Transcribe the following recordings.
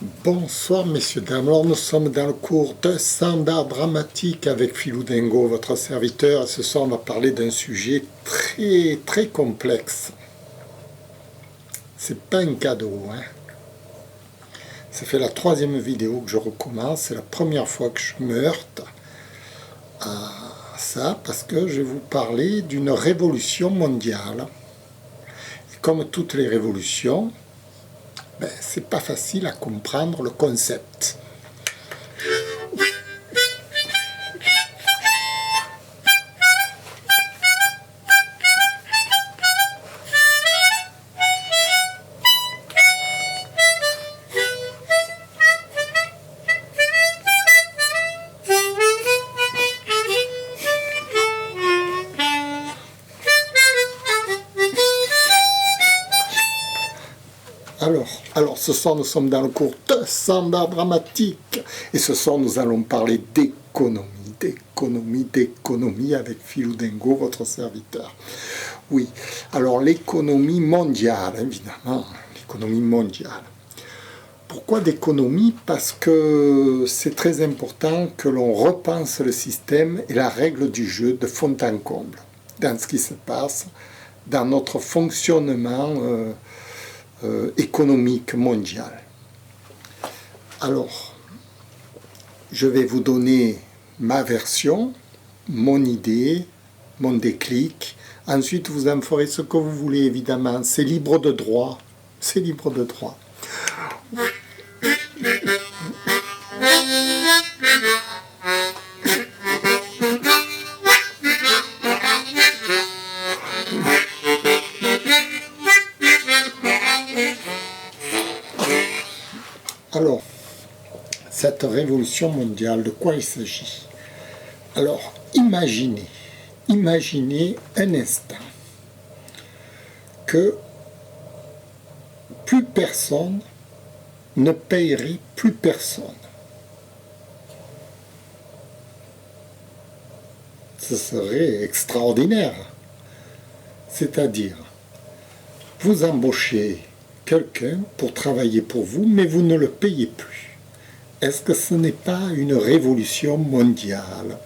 Bonsoir messieurs, dames, alors nous sommes dans le cours 200 d'art dramatique avec Philou Dingo, votre serviteur, et ce soir on va parler d'un sujet très complexe. C'est pas un cadeau, hein. Ça fait la 3e vidéo que je recommence, c'est la première fois que je me heurte à ça, parce que je vais vous parler d'une révolution mondiale. Et comme toutes les révolutions, c'est pas facile à comprendre le concept. Alors ce soir nous sommes dans le cours 200 d'art dramatique et ce soir nous allons parler d'économie avec Philou Dingo, votre serviteur. Oui, alors l'économie mondiale, évidemment, l'économie mondiale. Pourquoi d'économie? Parce que c'est très important que l'on repense le système et la règle du jeu de fond en comble dans ce qui se passe, dans notre fonctionnement économique mondial. Alors, je vais vous donner ma version, mon idée, mon déclic. Ensuite, vous en ferez ce que vous voulez, évidemment. C'est libre de droit. C'est libre de droit. Alors, cette révolution mondiale, de quoi il s'agit? Alors, imaginez un instant que plus personne ne payerait plus personne. Ce serait extraordinaire. C'est-à-dire, vous embauchez quelqu'un pour travailler pour vous, mais vous ne le payez plus. Est-ce que ce n'est pas une révolution mondiale?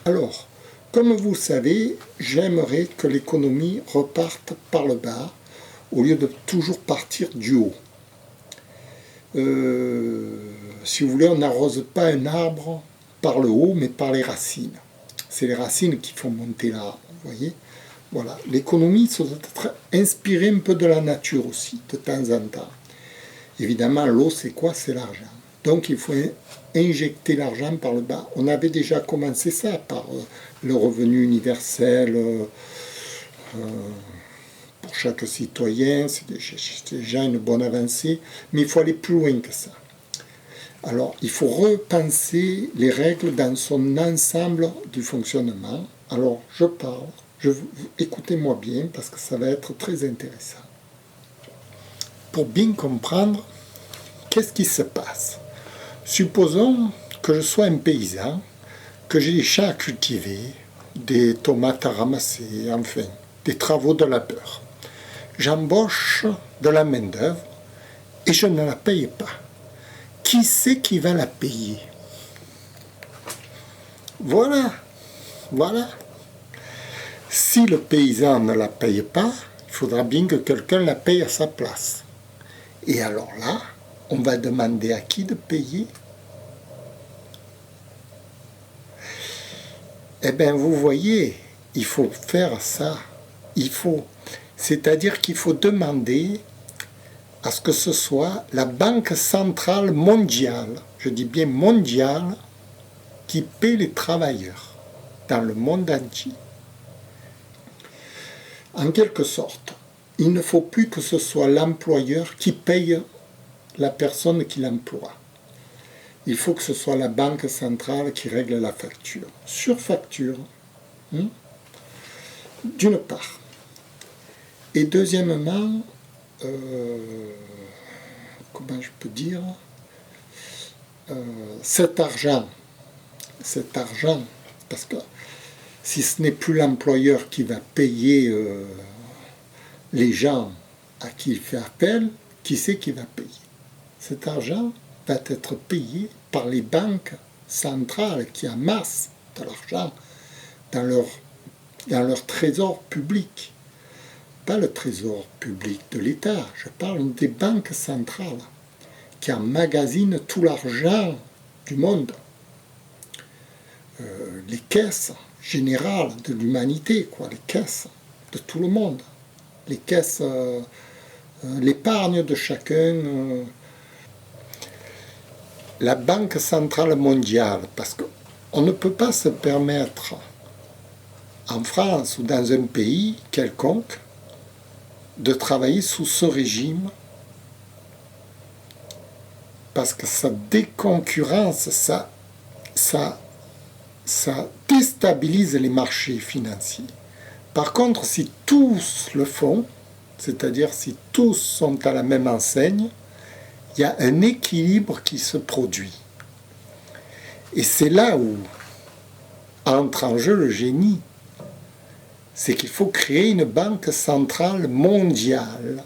Alors, comme vous le savez, j'aimerais que l'économie reparte par le bas, au lieu de toujours partir du haut. Si vous voulez, on n'arrose pas un arbre par le haut, mais par les racines. C'est les racines qui font monter l'arbre, vous voyez. Voilà, l'économie, ça doit être inspiré un peu de la nature aussi, de temps en temps. Évidemment, l'eau, c'est quoi? C'est l'argent. Donc il faut injecter l'argent par le bas. On avait déjà commencé ça par le revenu universel pour chaque citoyen. C'est déjà une bonne avancée, mais il faut aller plus loin que ça. Alors il faut repenser les règles dans son ensemble du fonctionnement. Alors je parle, écoutez-moi bien parce que ça va être très intéressant. Pour bien comprendre, qu'est-ce qui se passe? Supposons que je sois un paysan, que j'ai des champs à cultiver, des tomates à ramasser, enfin, des travaux de labeur. J'embauche de la main-d'œuvre et je ne la paye pas. Qui c'est qui va la payer? Voilà. Si le paysan ne la paye pas, il faudra bien que quelqu'un la paye à sa place. Et alors là, on va demander à qui de payer? Eh bien, vous voyez, il faut faire ça. C'est-à-dire qu'il faut demander à ce que ce soit la Banque centrale mondiale, je dis bien mondiale, qui paie les travailleurs dans le monde entier. En quelque sorte, il ne faut plus que ce soit l'employeur qui paye la personne qui l'emploie. Il faut que ce soit la banque centrale qui règle la facture. Sur facture. d'une part. Et deuxièmement, comment je peux dire, cet argent, parce que si ce n'est plus l'employeur qui va payer les gens à qui il fait appel, qui c'est qui va payer? Cet argent va être payé par les banques centrales qui amassent de l'argent dans leur trésor public. Pas le trésor public de l'État, je parle des banques centrales qui emmagasinent tout l'argent du monde. Les caisses générales de l'humanité, les caisses de tout le monde. Les caisses, l'épargne de chacun. La Banque centrale mondiale, parce qu'on ne peut pas se permettre, en France ou dans un pays quelconque, de travailler sous ce régime, parce que ça déconcurrence, ça déstabilise les marchés financiers. Par contre, si tous le font, c'est-à-dire si tous sont à la même enseigne, il y a un équilibre qui se produit. Et c'est là où entre en jeu le génie. C'est qu'il faut créer une banque centrale mondiale.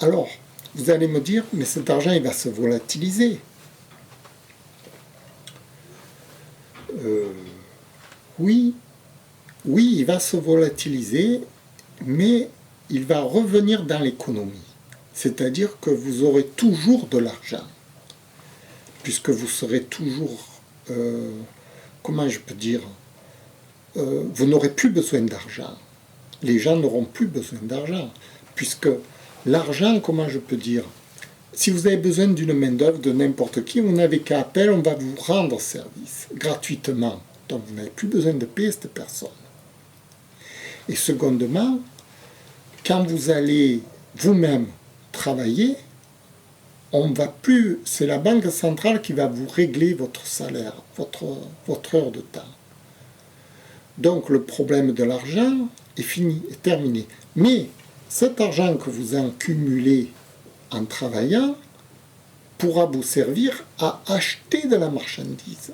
Alors, vous allez me dire, mais cet argent, il va se volatiliser. Oui, il va se volatiliser, mais il va revenir dans l'économie. C'est-à-dire que vous aurez toujours de l'argent, puisque vous serez toujours, comment je peux dire, vous n'aurez plus besoin d'argent. Les gens n'auront plus besoin d'argent, puisque l'argent, comment je peux dire, si vous avez besoin d'une main-d'œuvre de n'importe qui, vous n'avez qu'à appeler, on va vous rendre service gratuitement. Donc vous n'avez plus besoin de payer cette personne. Et secondement, quand vous allez vous-même travailler, on va plus, c'est la banque centrale qui va vous régler votre salaire, votre heure de temps. Donc le problème de l'argent est fini, est terminé. Mais cet argent que vous accumulez en travaillant pourra vous servir à acheter de la marchandise.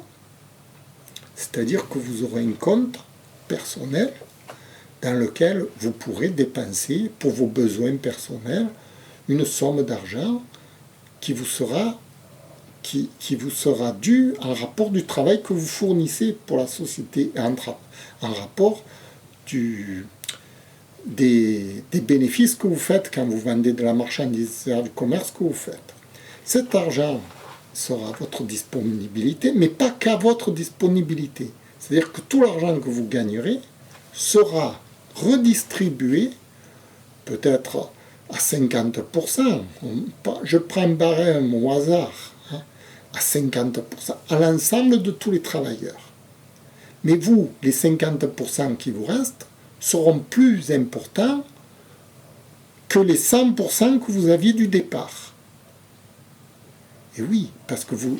C'est-à-dire que vous aurez un compte personnel dans lequel vous pourrez dépenser pour vos besoins personnels une somme d'argent qui vous sera due en rapport du travail que vous fournissez pour la société, en rapport des bénéfices que vous faites quand vous vendez de la marchandise, du commerce que vous faites. Cet argent sera à votre disponibilité, mais pas qu'à votre disponibilité. C'est-à-dire que tout l'argent que vous gagnerez sera redistribué, peut-être à 50%, je prends un barème au hasard, à 50%, à l'ensemble de tous les travailleurs. Mais vous, les 50% qui vous restent, seront plus importants que les 100% que vous aviez du départ. Et oui, parce que vous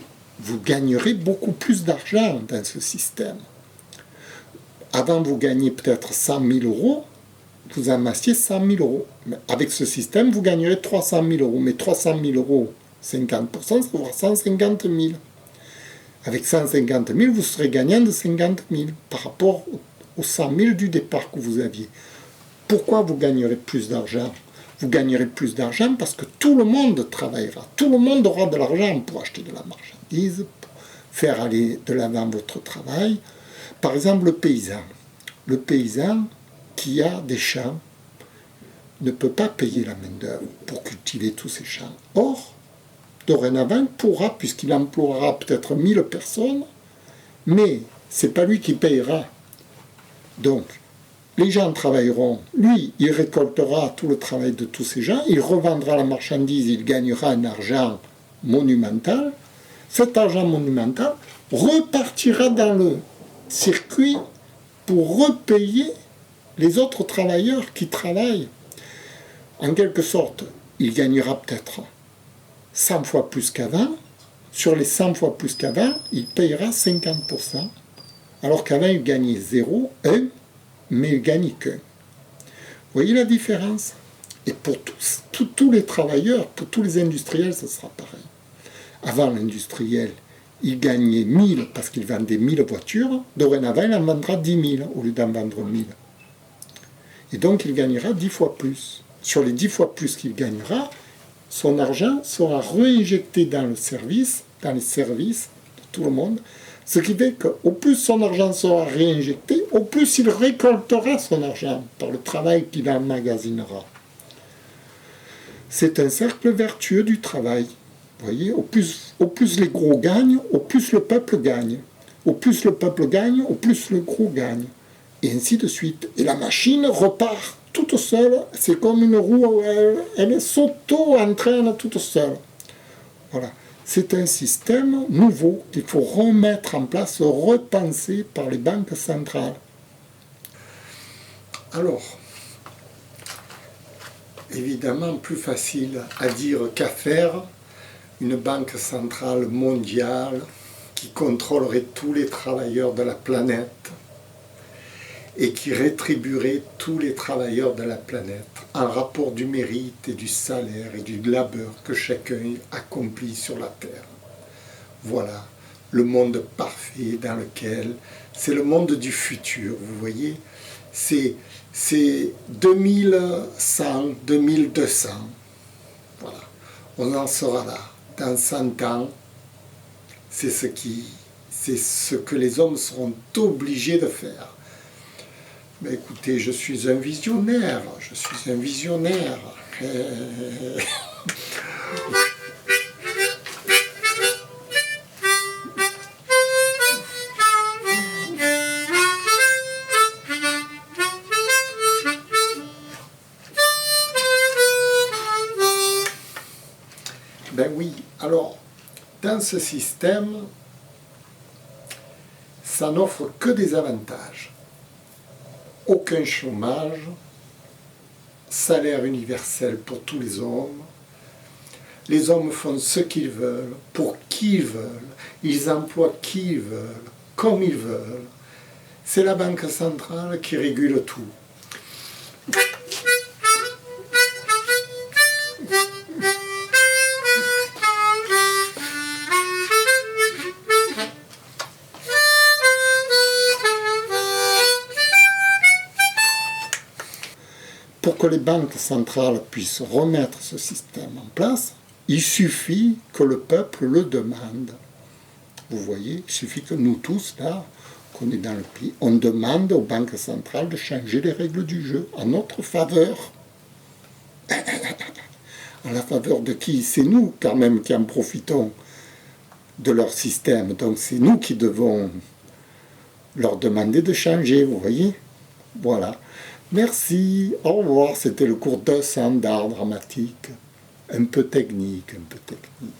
gagnerez beaucoup plus d'argent dans ce système. Avant, vous gagnez peut-être 100 000 euros, vous amassiez 100 000 euros. Mais avec ce système, vous gagnerez 300 000 euros. Mais 300 000 euros, 50%, ça fera 150 000. Avec 150 000, vous serez gagnant de 50 000 par rapport aux 100 000 du départ que vous aviez. Pourquoi vous gagnerez plus d'argent? Vous gagnerez plus d'argent parce que tout le monde travaillera. Tout le monde aura de l'argent pour acheter de la marchandise, pour faire aller de l'avant votre travail. Par exemple, le paysan. Le paysan qui a des champs ne peut pas payer la main-d'œuvre pour cultiver tous ces champs. Or, dorénavant, il pourra, puisqu'il emploiera peut-être 1000 personnes, mais ce n'est pas lui qui payera. Donc, les gens travailleront, lui, il récoltera tout le travail de tous ces gens, il revendra la marchandise, il gagnera un argent monumental. Cet argent monumental repartira dans le circuit pour repayer les autres travailleurs qui travaillent. En quelque sorte, il gagnera peut-être 100 fois plus qu'avant. Sur les 100 fois plus qu'avant, il payera 50%. Alors qu'avant, il gagnait 0, 1, mais il gagne qu'un. Vous voyez la différence? Et pour tous les travailleurs, pour tous les industriels, ce sera pareil. Avant, l'industriel, il gagnait 1000 parce qu'il vendait 1000 voitures. Dorénavant, il en vendra 10 000 au lieu d'en vendre 1000. Et donc, il gagnera 10 fois plus. Sur les 10 fois plus qu'il gagnera, son argent sera réinjecté dans le service, dans les services de tout le monde. Ce qui fait qu'au plus son argent sera réinjecté, au plus il récoltera son argent par le travail qu'il emmagasinera. C'est un cercle vertueux du travail. Vous voyez, au plus les gros gagnent, au plus le peuple gagne. Au plus le peuple gagne, au plus le gros gagne. Et ainsi de suite. Et la machine repart toute seule. C'est comme une roue, elle s'auto-entraîne toute seule. Voilà. C'est un système nouveau qu'il faut remettre en place, repenser par les banques centrales. Alors, évidemment, plus facile à dire qu'à faire, une banque centrale mondiale qui contrôlerait tous les travailleurs de la planète et qui rétribuerait tous les travailleurs de la planète en rapport du mérite et du salaire et du labeur que chacun accomplit sur la Terre. Voilà le monde parfait dans lequel, c'est le monde du futur, vous voyez, c'est 2100, 2200, voilà, on en sera là. Dans 100 ans, c'est ce que les hommes seront obligés de faire. Mais écoutez, je suis un visionnaire. Ben oui, alors, dans ce système, ça n'offre que des avantages. Aucun chômage, salaire universel pour tous les hommes. Les hommes font ce qu'ils veulent, pour qui ils veulent. Ils emploient qui ils veulent, comme ils veulent. C'est la Banque centrale qui régule tout. Pour que les banques centrales puissent remettre ce système en place, il suffit que le peuple le demande. Vous voyez, il suffit que nous tous, là, qu'on est dans le pays, on demande aux banques centrales de changer les règles du jeu en notre faveur. En la faveur de qui? C'est nous, quand même, qui en profitons de leur système. Donc c'est nous qui devons leur demander de changer, vous voyez? Voilà. Merci, au revoir. C'était le cours 200 d'art dramatique. Un peu technique, un peu technique.